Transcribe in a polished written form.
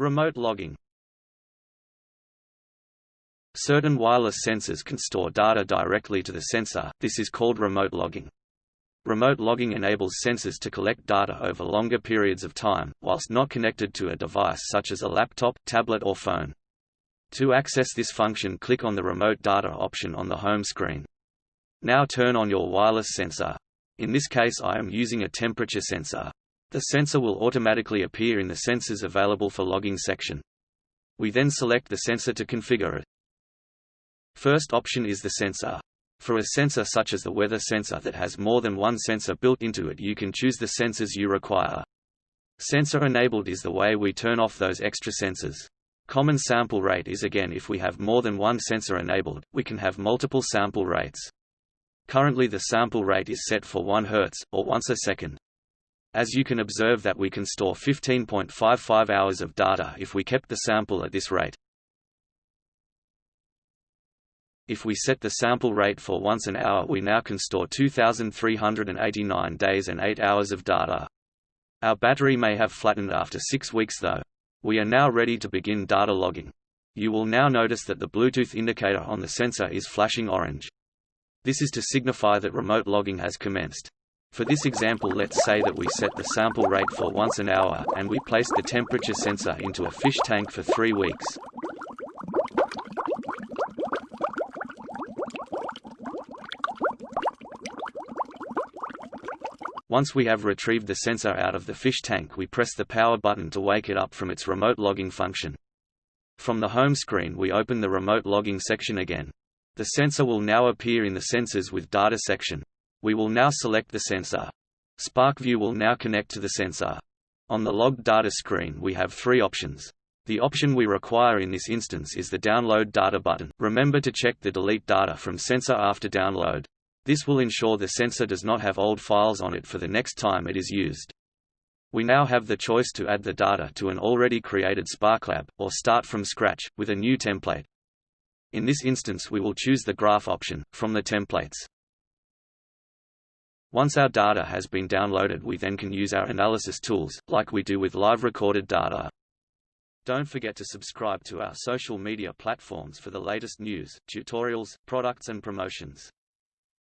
Remote logging. Certain wireless sensors can store data directly to the sensor. This is called remote logging. Remote logging enables sensors to collect data over longer periods of time, whilst not connected to a device such as a laptop, tablet or phone. To access this function, click on the Remote Data option on the home screen. Now turn on your wireless sensor. In this case I am using a temperature sensor. The sensor will automatically appear in the Sensors Available for Logging section. We then select the sensor to configure it. First option is the sensor. For a sensor such as the weather sensor that has more than one sensor built into it, you can choose the sensors you require. Sensor enabled is the way we turn off those extra sensors. Common sample rate is again if we have more than one sensor enabled, we can have multiple sample rates. Currently the sample rate is set for 1 Hz, or once a second. As you can observe that we can store 15.55 hours of data if we kept the sample at this rate. If we set the sample rate for once an hour, we now can store 2,389 days and 8 hours of data. Our battery may have flattened after 6 weeks though. We are now ready to begin data logging. You will now notice that the Bluetooth indicator on the sensor is flashing orange. This is to signify that remote logging has commenced. For this example, let's say that we set the sample rate for once an hour, and we place the temperature sensor into a fish tank for 3 weeks. Once we have retrieved the sensor out of the fish tank, we press the power button to wake it up from its remote logging function. From the home screen we open the remote logging section again. The sensor will now appear in the Sensors with Data section. We will now select the sensor. SPARKvue will now connect to the sensor. On the logged data screen we have 3 options. The option we require in this instance is the Download Data button. Remember to check the Delete Data from Sensor after download. This will ensure the sensor does not have old files on it for the next time it is used. We now have the choice to add the data to an already created SPARKlab, or start from scratch, with a new template. In this instance we will choose the Graph option, from the templates. Once our data has been downloaded, we then can use our analysis tools, like we do with live recorded data. Don't forget to subscribe to our social media platforms for the latest news, tutorials, products and promotions.